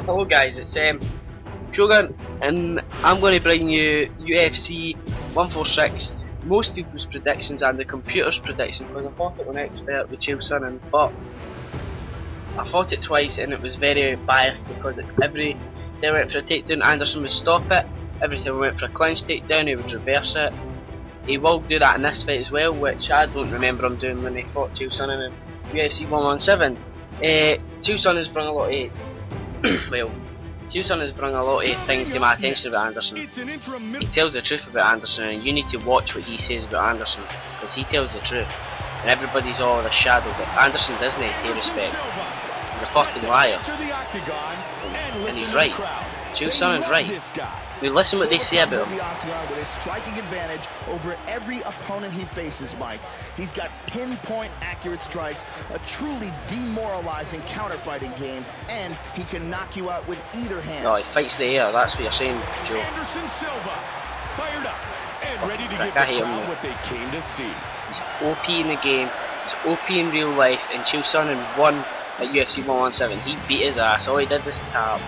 Hello guys, it's Shogun, and I'm going to bring you UFC 146, most people's predictions and the computer's prediction, because I fought it with an expert with Chael Sonnen, but I fought it twice and it was very biased because every time I went for a takedown, Anderson would stop it. Every time I went for a clinch takedown, he would reverse it. He will do that in this fight as well, which I don't remember him doing when he fought Chael Sonnen in UFC 117. Chael Sonnen's brought a lot of well, Chael Sonnen has brought a lot of things to my attention about Anderson. He tells the truth about Anderson, and you need to watch what he says about Anderson, because he tells the truth. And everybody's all the shadow, but Anderson doesn't pay respect. He's a fucking liar. And he's right. Chael Sonnen's right. We listen what they say about him. With his striking advantage over every opponent he faces, Mike. He's got pinpoint accurate strikes, a truly demoralizing counter-fighting game, and he can knock you out with either hand. No, he fights the air, that's what you're saying, Joe. Anderson Silva, fired up and ready to give the crowd what they came to see. He's OP in the game, he's OP in real life, and Chael Sonnen won at UFC 117. He beat his ass, all he did was tap.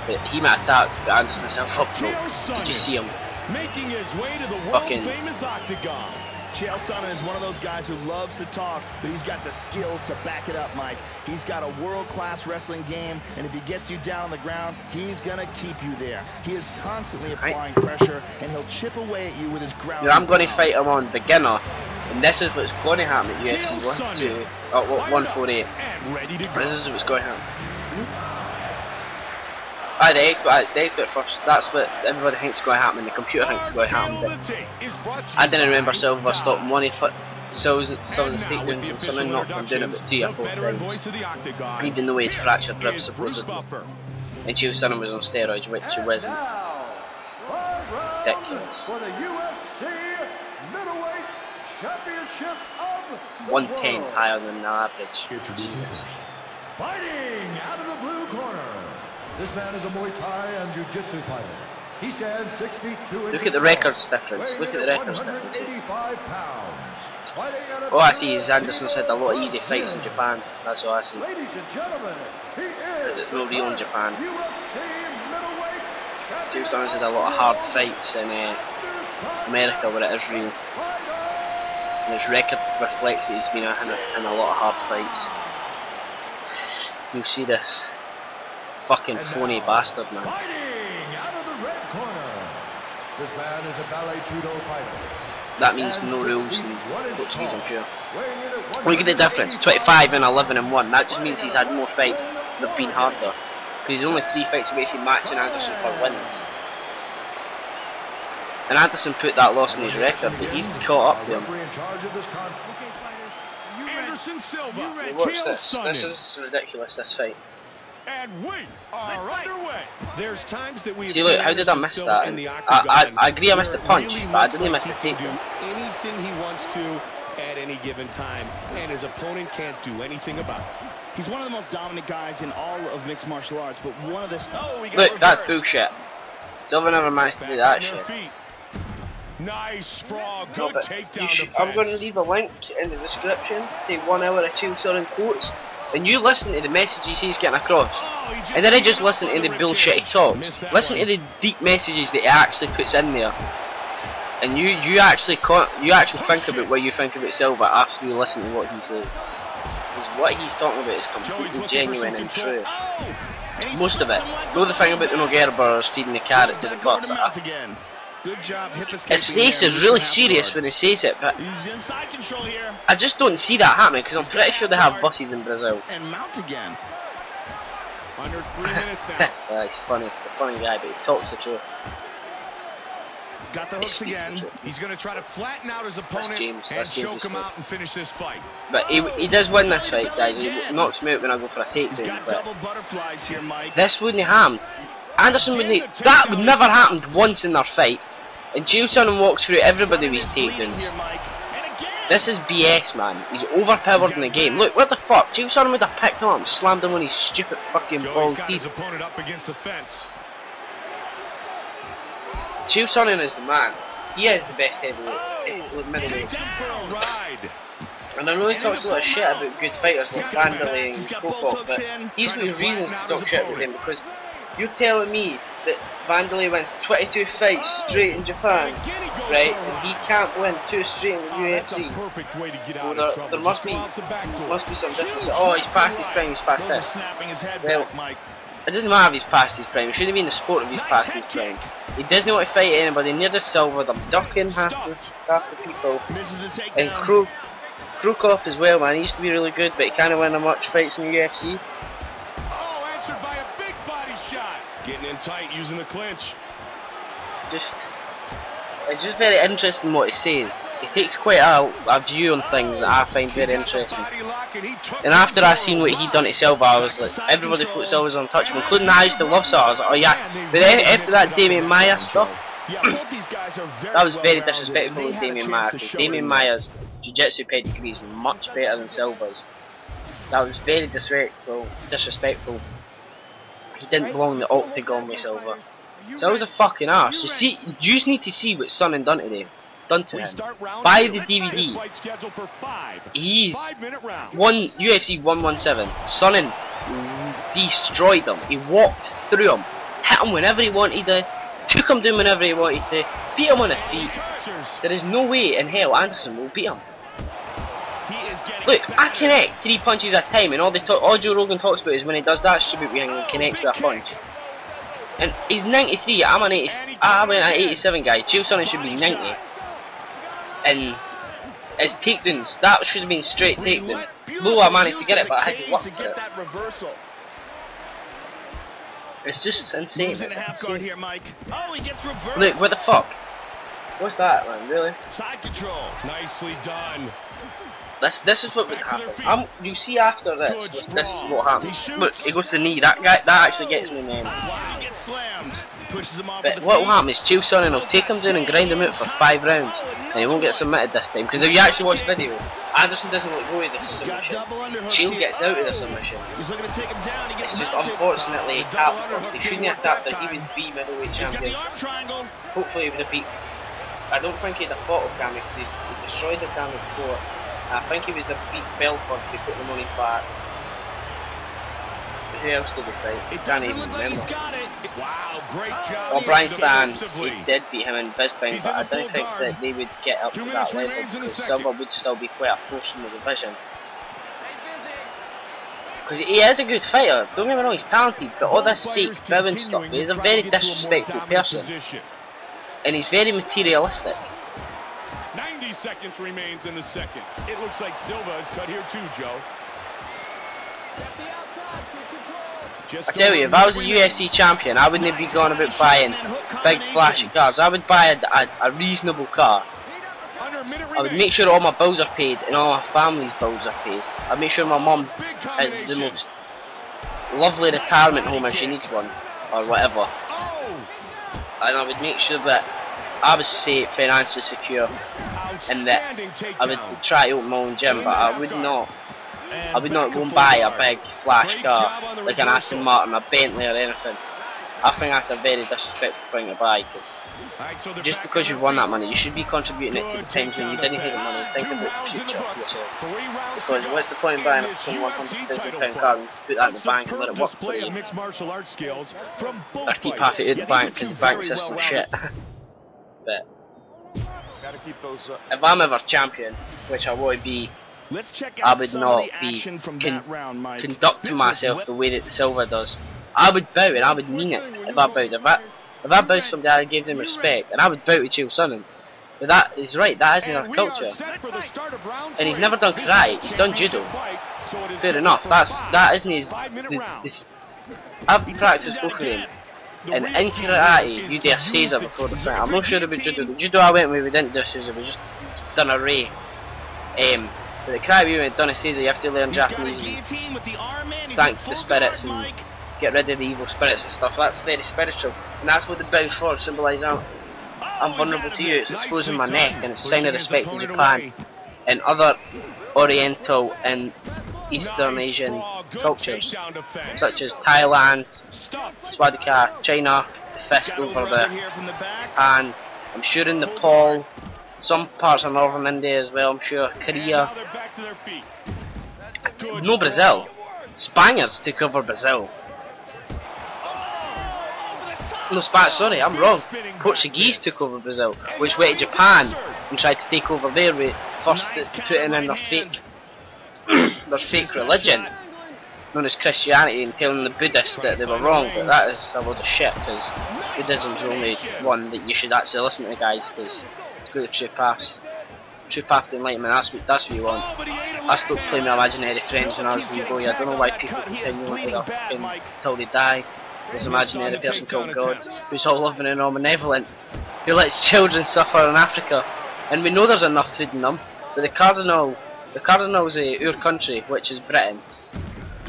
But he might have tapped Anderson himself up, bro. Did you see him? Making his way to the world-famous octagon. Chael Sonnen is one of those guys who loves to talk, but he's got the skills to back it up, Mike. He's got a world-class wrestling game, and if he gets you down on the ground, he's gonna keep you there. He is constantly applying pressure, and he'll chip away at you with his ground. I'm going to fight him on beginner, and this is what's going to happen at UFC 148. This is what's going to happen. It's the expert first. That's what everybody thinks is going to happen. The computer thinks is going to happen. But I didn't remember Silva stopping one of Silva's takedowns from Sonnen, knocked him down about 3 or 4 times. Even though he had fractured ribs supposedly. And Chael Sonnen was on steroids, which he wasn't. Ridiculous. 110 higher than the average. Jesus. Fighting out of the blue corner. This man is a Muay Thai and Jiu-Jitsu fighter. He stands 6 feet 2 inches. Look at the records difference. Look at the records difference. All I see is Anderson's had a lot of easy fights in Japan. That's all I see. Because it's no real in Japan. Chael Sonnen's had a lot of hard fights in America where it is real. And his record reflects that he's been in a lot of hard fights. You'll see this. Fucking phony bastard, man. Out of the red corner. This man is a ballet judo fighter. That means no rules in Portuguese, I'm sure. Look at the difference, 25 and 11 and 1. That just means he's had more fights that have been harder. Because he's only 3 fights away from matching Anderson for wins. And Anderson put that loss in his record, but he's caught up with him. Anderson Silva, Watch this. This is ridiculous, this fight. And we are underway. There's times that we see, look, how did I miss that? I agree I missed the punch, but I didn't miss the takedown. Anything he wants to at any given time, and his opponent can't do anything about it. He's one of the most dominant guys in all of mixed martial arts, but one of this. Look, that's bullshit. Silva never managed to do that shit. Nice sprawl, good takedown defense. I'm going to leave a link in the description to 1 hour of Chael Sonnen quotes. And you listen to the messages he's getting across, and then I just listen to the bullshit he talks. Listen to the deep messages that he actually puts in there, and you actually think about what you think about Silva after you listen to what he says. Because what he's talking about is completely genuine and true. Most of it. Know the thing about the Nogueira brothers feeding the carrot to the bucks. His face is really serious when he says it, but I just don't see that happening because I'm pretty sure they have buses in Brazil. Under 3 minutes now. Yeah, it's funny. He's a funny guy, but he talks the truth. Got the hooks again. He's going to try to flatten out his opponent and choke him out and finish this fight. But he does win this fight, guys. He knocks me out when I go for a takedown. But this wouldn't happen. Anderson wouldn't. That would never happen once in their fight. And Chael Sonnen walks through everybody with his takedowns. This is BS, man. He's overpowered in the game. Look, what the fuck? Chael Sonnen would have picked him up and slammed him on his stupid fucking bald teeth. Chael Sonnen is the man. He is the best heavyweight middleweight. And I know he talks a lot of shit about good fighters like Vanderlei and Krokop, but he's got his reasons to talk shit about them, because you're telling me that Vanderlei wins 22 fights straight in Japan, right, and he can't win 2 straight in the UFC. Well, there must be some difference. Oh, he's past his prime, he's past this. Well, it doesn't matter if he's past his prime, it should have been the sport if he's past his prime. He doesn't want to fight anybody near the Silva, they're ducking half the people. And Krokop as well, man, he used to be really good, but he can't win much fights in the UFC. Oh, answered by a big body shot. Getting in tight, using the clinch. It's just very interesting what he says. He takes quite a view on things that I find very interesting. And after I seen what he done to Silva, I was like, everybody thought Silva was untouchable, including I used to love Silva. I was like, oh yes. But then after that Damian Maia stuff, that was very disrespectful with Damian Maia, because Damian Maia's jiu-jitsu pedigree is much better than Silva's. That was very disrespectful. He didn't belong in the octagon with Silva. Silva's a fucking arse. You just need to see what Sonnen done to him. Buy the DVD. He's won UFC 117. Sonnen destroyed him. He walked through him, hit him whenever he wanted to, took him down whenever he wanted to, beat him on the feet. There is no way in hell Anderson will beat him. Look, I connect 3 punches at a time, and all Joe Rogan talks about is when he does that stupid thing and connects with a punch. And he's 93, I'm an 87 guy. Chael Sonnen should be 90. And his takedowns, that should have been straight takedown. Though I managed to get it, but I had to work for it. It's just insane. It's insane. Look, what the fuck? What's that, man? Really? Side control. Nicely done. This is what would happen. You see after this is what happens. Look, he goes to the knee. That actually gets me in the end. But what will happen is Chael Sonnen will take him down and grind him out for 5 rounds, and he won't get submitted this time. Because if you actually watch the video, Anderson doesn't let go of this submission. Chael gets out of the submission. It's just unfortunately he tapped first. He shouldn't have tapped it. He would be middleweight champion. Hopefully he would have beat. I don't think he'd have fought Okami because he destroyed Okami before. I think he was the beat Belfort to put the money back. Who else did he fight? I can't even remember. Wow, great job. Well, Brian Stann, he did beat him in Bisping, but I don't think that they would get up to that level because Silva would still be quite a force in the division. Because he is a good fighter, don't get me wrong, he's talented, but all this fake bowing stuff, he's a very disrespectful person. And he's very materialistic. 90 seconds remains in the second. It looks like Silva is cut here too, Joe. I tell you, if I was a UFC champion, I wouldn't be going about buying big flashy cars. I would buy a reasonable car. I would make sure all my bills are paid and all my family's bills are paid. I'd make sure my mum has the most lovely retirement home if she needs one, or whatever. And I would make sure that I was safe, financially secure, and that I would try to open my own gym, but I would not go and buy a big flash car like an Aston Martin, a Bentley or anything. I think that's a very disrespectful thing to buy, because just because you've won that money, you should be contributing it to the times when you didn't have the money. Think about the future of yourself. Because what's the point in buying a £100,000 car and put that in the bank and let it work for you? Or keep half it out the bank because the bank system's shit. But if I'm ever champion, which I would be, I would not be conducting myself the way that Silva does. I would bow, and I would mean it if I bowed. If I bowed somebody, I gave them respect, and I would bow to Chael Sonnen. But that is right, that isn't our culture. And he's never done karate, he's done judo. Fair enough, that isn't his... I've practiced both of them. And in karate, you do a Caesar before the fight. I'm not sure about judo. The judo I went with, we didn't do a Caesar, we just done a Ray. But the karate we went done a Caesar, you have to learn Japanese and thank the spirits and get rid of the evil spirits and stuff. That's very spiritual. And that's what the bow's for, symbolise I'm vulnerable to you, it's exposing my neck, and it's a sign of respect to Japan and other Oriental and Eastern Asian cultures, such as Thailand, Swadika, China, the fist over the hand, I'm sure in Nepal, some parts of northern India as well, I'm sure, Korea. No, Brazil. Spaniards took over Brazil. No, sorry, I'm wrong. Portuguese took over Brazil, which went to Japan and tried to take over their first, putting in their fake religion, known as Christianity, and telling the Buddhists that they were wrong. But that is a load of shit, because Buddhism's the only one that you should actually listen to, guys, because it's got the true path. True path to enlightenment, that's what you want. I stopped playing my imaginary friends when I was a wee boy. I don't know why people continue with their fucking till they die. This imaginary person called God, who's all loving and all benevolent, who lets children suffer in Africa. And we know there's enough food in them, but the Cardinal's our country, which is Britain.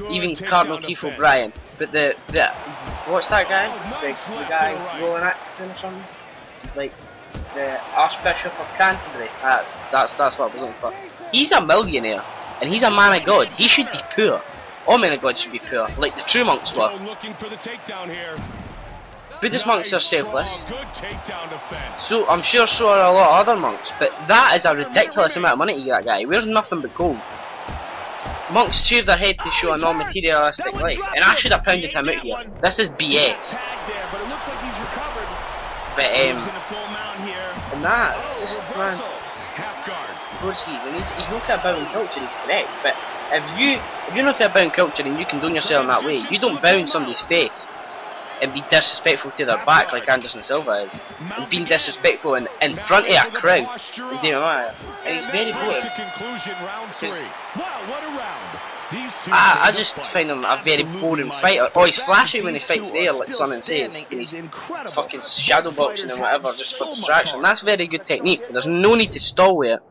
Even Cardinal Keith O'Brien. But the what's that guy? The guy rolling accent or something? He's like the Archbishop of Canterbury. That's what I was looking for. He's a millionaire, and he's a man of God. He should be poor. All men of God should be poor, like the true monks were. Buddhist monks are selfless, so I'm sure so are a lot of other monks, but that is a ridiculous amount of money to get that guy. He wears nothing but gold. Monks shave their head to show a non-materialistic life, and I should have pounded him out here. This is BS. But and that's just, man, Portuguese, and he's not for a bowing culture, he's correct, but if you're not for a bowing culture and you condone yourself in that way, you don't bow in somebody's face and be disrespectful to their back like Anderson Silva is, and being disrespectful in front of a crowd, and he's very boring. I just find him a very boring fighter. Oh, he's flashy when he fights there, like Sonnen says. He's fucking shadow boxing and whatever, just for distraction. That's very good technique, but there's no need to stall with it.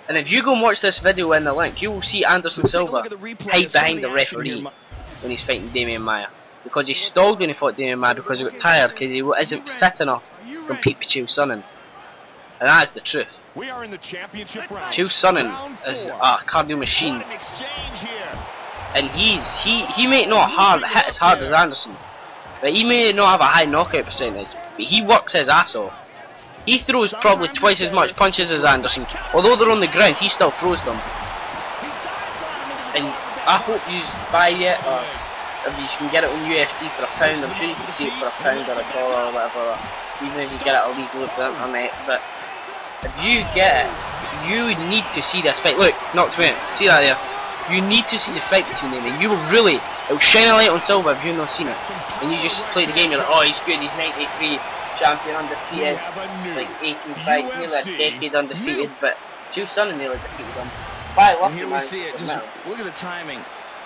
And if you go and watch this video in the link, you will see Anderson Silva hide behind the referee when he's fighting Damian Maia. Because he stalled when he fought Damian Maia because he got tired, because he isn't fit enough to compete with Chael Sonnen. And that is the truth. Chael Sonnen is a cardio machine. And he may not hit as hard as Anderson, but he may not have a high knockout percentage, but he works his ass off. He throws probably twice as much punches as Anderson. Although they're on the ground, he still throws them. And I hope you buy it, or if you can get it on UFC for £1, I'm sure you can see it for £1 or $1 or whatever, even if you get it illegally off the internet. But if you get it, you need to see this fight. Look, knocked me out. See that there? You need to see the fight between them, and you will really, it will shine a light on Silva if you've not seen it. And you just play the game, you're like, oh, he's good, he's 93. Champion, undefeated, like 18 fights, nearly a decade undefeated, but Chael Sonnen nearly defeated him. By lucky, man, look at the timing.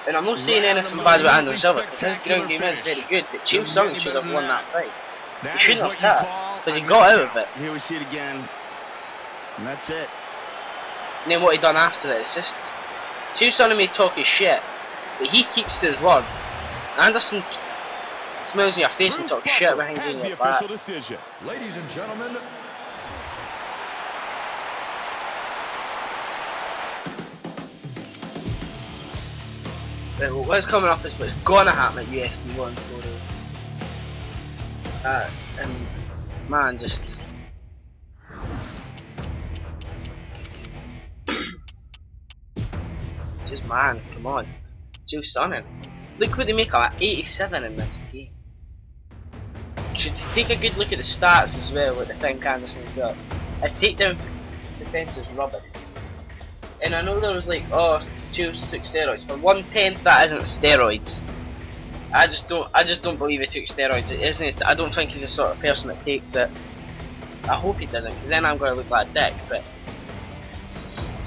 And I'm not saying anything bad about Anderson Silva, because his ground game is very good, but Chael Sonnen should have won that fight. He shouldn't have tapped, because he got out of it. Here we see it again, and that's it. And then what he done after that, it's just, Chael Sonnen may talk his shit, but he keeps to his word. Anderson smells in your face and talks shit behind you in your back. Ladies and gentlemen, right, well, what's coming up is what's gonna happen at UFC 140. And man, just man, come on, Chael Sonnen. Look what they make of 87 in this game. Should take a good look at the stats as well, what the thing Anderson's got. His takedown defense is rubbish. And I know there was like, oh, Chael took steroids. For 1/10, that isn't steroids. I just don't believe he took steroids. It isn't. I don't think he's the sort of person that takes it. I hope he doesn't, because then I'm going to look like a dick. But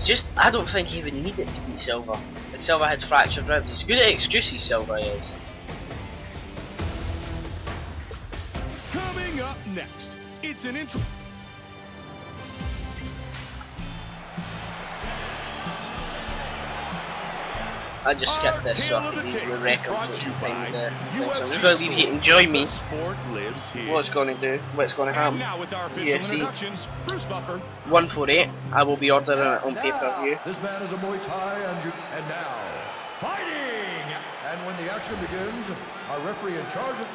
just, I don't think he would need it to beat Silva. If Silva had fractured ribs, he's good at excuses. Silva is. Coming up next, it's an intro. I just skipped this so I can easily records which find the thing. So I'm just going to leave you to enjoy me. What's going to do, what's going to happen. UFC 148. I will be ordering it on pay-per-view. This man is a Muay Thai and now fighting. And when the action begins, our referee in charge of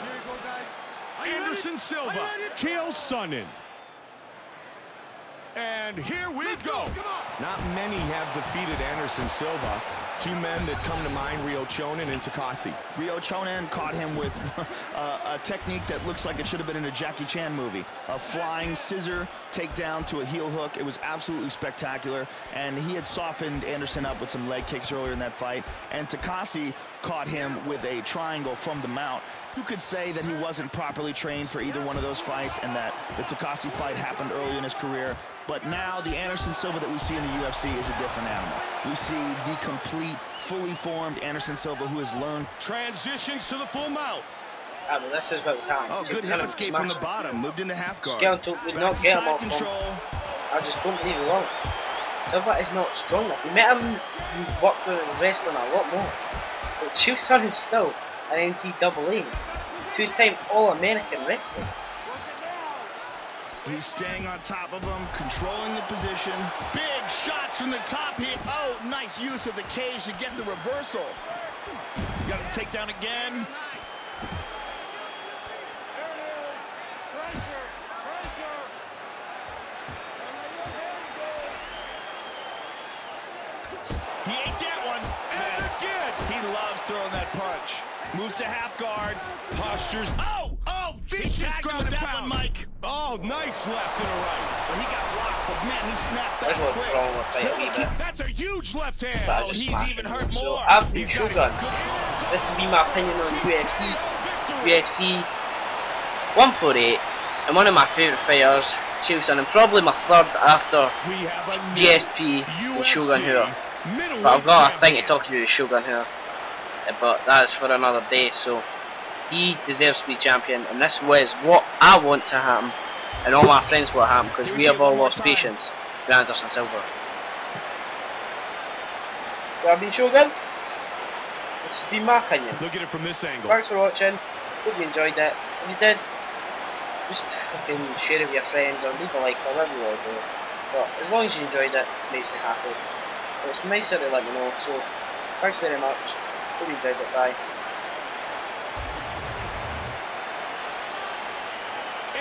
Anderson Silva, Chael Sonnen. And here we go. Not many have defeated Anderson Silva. Two men that come to mind, Chael Sonnen and Takasi. Chael Sonnen caught him with a technique that looks like it should have been in a Jackie Chan movie. A flying scissor takedown to a heel hook. It was absolutely spectacular. And he had softened Anderson up with some leg kicks earlier in that fight. And Takasi caught him with a triangle from the mount. You could say that he wasn't properly trained for either one of those fights and that the Takasi fight happened early in his career. But now the Anderson Silva that we see in the UFC is a different animal. We see the complete, fully formed Anderson Silva who has learned. Transitions to the full mount. I mean, this is about the time. Oh, good hip escape from the bottom. Moved into half guard. Skeleton would not get him off control. I just don't believe it wrong. Silva is not strong enough. We met him work with his wrestling a lot more. But Chael Sonnen is still an NCAA two-time All-American wrestler. He's staying on top of him, controlling the position. Big shots from the top here. Oh, nice use of the cage to get the reversal. Got to take down again. There it is. Pressure, pressure. He ate that one. And again. He loves throwing that punch. Moves to half guard. Postures. Oh! Vicious ground and pound. Mike. Oh, nice left and a right. Well, he got blocked, but man, he snapped back That's what's quick. wrong with fight a wee bit. That's a huge left hand. But I Oh, just he's smashed even him. hurt So more. I've been He's got Shogun. a good- This has been my opinion on UFC. UFC 148, and one of my favourite fighters, Chael Sonnen, probably my third after We have a new GSP and Shogun here. middleweight But I've got a thing to champion. talk about with Shogun here. But that's for another day, so he deserves to be champion, and this was what I want to happen, and all my friends want to happen, because we have all lost patience with Anderson Silva. So I've been Shogun. This has been my opinion. Look at it from this angle. Thanks for watching. Hope you enjoyed it. If you did, just fucking share it with your friends or leave a like or whatever you want to do. But as long as you enjoyed it, it makes me happy. And it's nicer to let me know. So thanks very much. Hope you enjoyed it. Bye.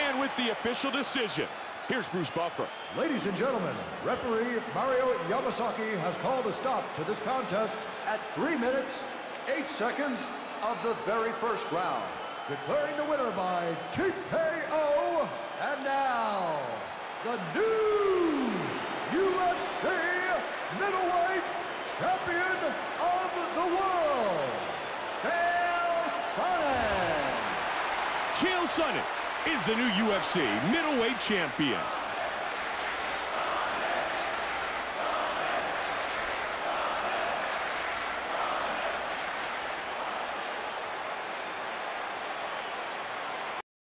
And with the official decision, here's Bruce Buffer. Ladies and gentlemen, referee Mario Yamasaki has called a stop to this contest at 3 minutes, 8 seconds of the very first round, declaring the winner by TKO. And now, the new UFC middleweight champion of the world, Chael Sonnen. Chael Sonnen is the new UFC middleweight champion.